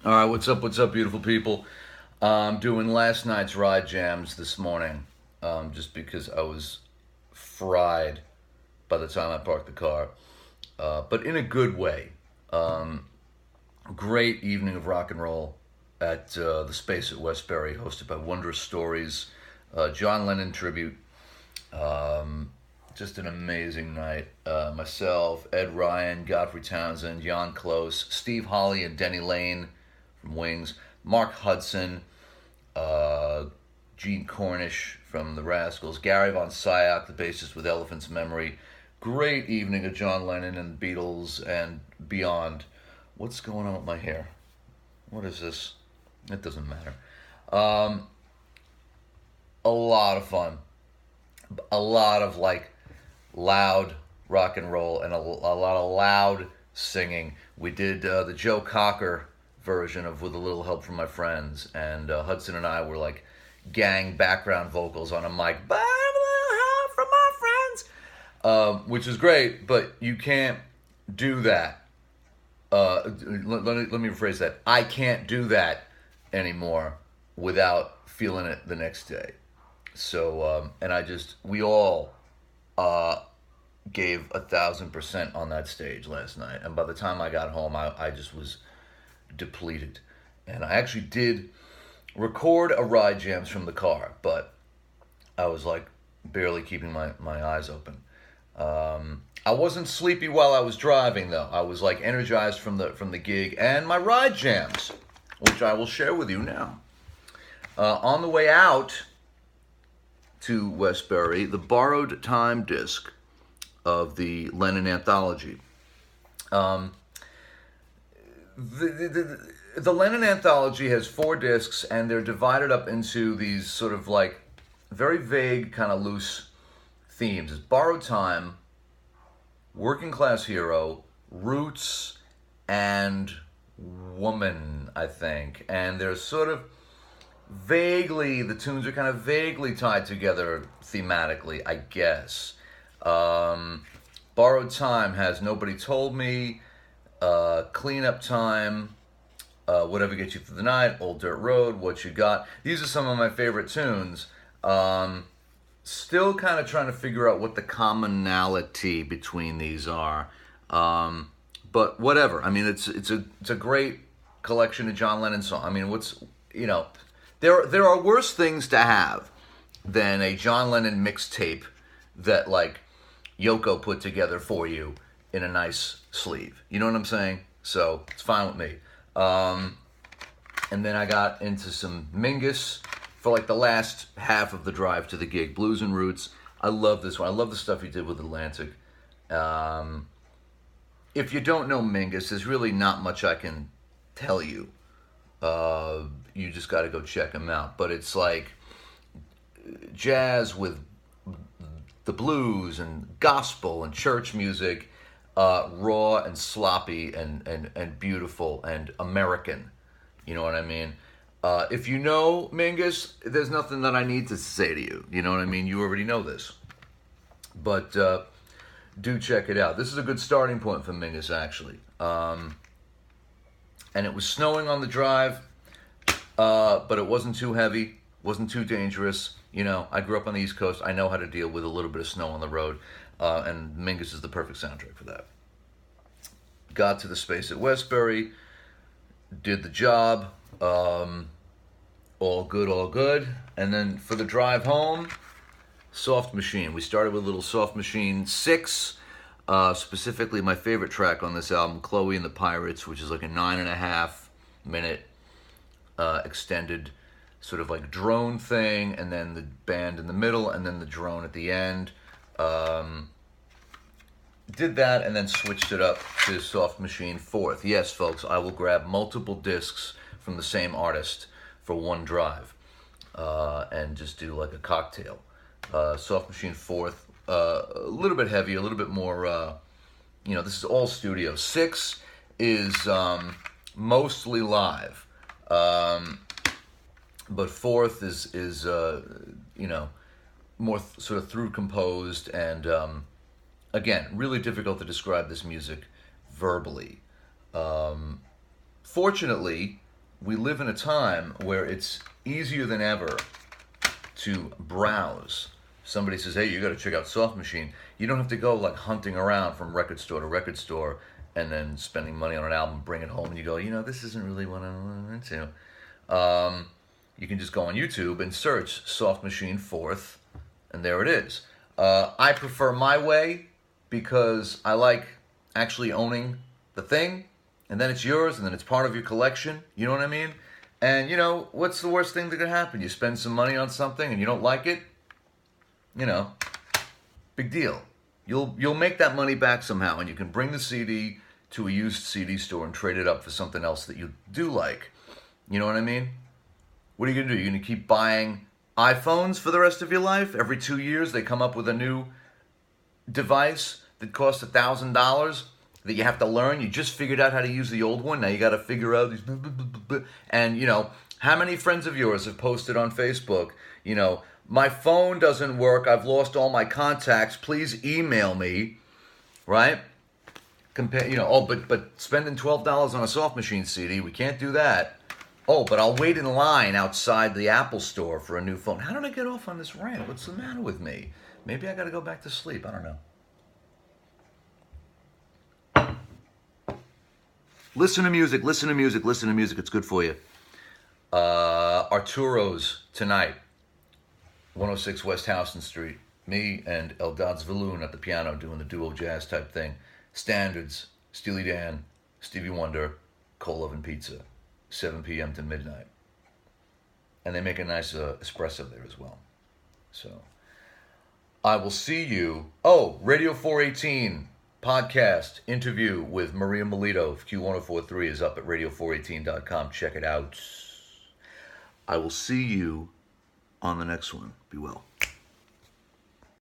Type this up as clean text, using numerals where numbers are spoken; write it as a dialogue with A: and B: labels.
A: All right, what's up, beautiful people? I'm doing last night's ride jams this morning, just because I was fried by the time I parked the car, but in a good way. Um, Great evening of rock and roll at the Space at Westbury, hosted by Wondrous Stories, John Lennon tribute. Um, just an amazing night. Myself, Ed Ryan, Godfrey Townsend, Jan Close, Steve Holly, and Denny Lane from Wings, Mark Hudson, uh, Gene Cornish from the Rascals, Gary Von Syak, the bassist with Elephant's Memory. Great evening of John Lennon and Beatles and beyond. What's going on with my hair? What is this? It doesn't matter. Um, a lot of fun. A lot of like loud rock and roll and a lot of loud singing. We did the Joe Cocker version of With a Little Help from My Friends, and Hudson and I were like gang background vocals on a mic. But a little help from my friends, which is great, but you can't do that. Let me rephrase that. I can't do that anymore without feeling it the next day. So, and we all uh, gave 1,000% on that stage last night. And by the time I got home, I just was depleted. And I actually did record a ride jams from the car, but I was like barely keeping my eyes open. I wasn't sleepy while I was driving though. I was like energized from the gig and my ride jams, which I will share with you now. On the way out to Westbury, the borrowed time disc of the Lennon anthology. Um, the Lennon anthology has four discs, and they're divided up into these sort of like very vague, kind of loose themes. It's borrowed time, working class hero, roots, and woman, I think. And they're sort of vaguely, the tunes are kind of vaguely tied together thematically, I guess. Um, Borrowed Time has Nobody Told Me, Cleanup Time, Whatever Gets You Through the Night, Old Dirt Road, What You Got. These are some of my favorite tunes. Still kind of trying to figure out what the commonality between these are. But whatever. I mean, it's a great collection of John Lennon songs. I mean, you know, there are worse things to have than a John Lennon mixtape that like Yoko put together for you in a nice sleeve. You know what I'm saying? So it's fine with me. And then I got into some Mingus for like the last half of the drive to the gig. Blues and Roots. I love this one. I love the stuff he did with Atlantic. Um, if you don't know Mingus, there's really not much I can tell you. You just got to go check him out. But it's like jazz with the blues and gospel and church music, raw and sloppy and beautiful and American. You know what I mean? If you know Mingus, there's nothing that I need to say to you. You know what I mean? You already know this. But do check it out. This is a good starting point for Mingus, actually. And it was snowing on the drive, but it wasn't too heavy, wasn't too dangerous. You know, I grew up on the East Coast. I know how to deal with a little bit of snow on the road, and Mingus is the perfect soundtrack for that. Got to the space at Westbury, did the job, all good, all good. And then for the drive home, Soft Machine. We started with a little Soft Machine 6, specifically my favorite track on this album, Chloe and the Pirates, which is like a 9.5 minute extended sort of like drone thing, and then the band in the middle, and then the drone at the end. Did that and then switched it up to Soft Machine 4th. Yes, folks, I will grab multiple discs from the same artist for one drive and just do like a cocktail. Soft Machine 4th, a little bit heavy, a little bit more, this is all studio. 6 is mostly live. But 4th is more sort of through composed and again, really difficult to describe this music verbally. Fortunately, we live in a time where it's easier than ever to browse. Somebody says, hey, you got to check out Soft Machine. You don't have to go like hunting around from record store to record store and then spending money on an album, bring it home, and you go, this isn't really what I'm into. You can just go on YouTube and search Soft Machine 4th, and there it is. I prefer my way because I like actually owning the thing, and then it's yours, and then it's part of your collection. You know what I mean? And what's the worst thing that could happen? You spend some money on something and you don't like it. Big deal. You'll make that money back somehow, and you can bring the CD to a used CD store and trade it up for something else that you do like. You know what I mean? What are you gonna do? You're gonna keep buying iPhones for the rest of your life? Every 2 years they come up with a new device that costs $1,000 that you have to learn. You just figured out how to use the old one. Now you got to figure out these. And how many friends of yours have posted on Facebook? My phone doesn't work. I've lost all my contacts. Please email me, right? But spending $12 on a Soft Machine CD, we can't do that. Oh, but I'll wait in line outside the Apple store for a new phone. How did I get off on this rant? What's the matter with me? Maybe I got to go back to sleep. I don't know. Listen to music. It's good for you. Arturo's tonight, 106 West Houston Street. Me and Eldad Zvaloon at the piano doing the duo jazz type thing. Standards, Steely Dan, Stevie Wonder, Cold Oven Pizza, 7 p.m. to midnight. And they make a nice espresso there as well. So, I will see you. Oh, Radio 418 podcast interview with Maria Melito of Q1043 is up at radio418.com. Check it out. I will see you on the next one. Be well.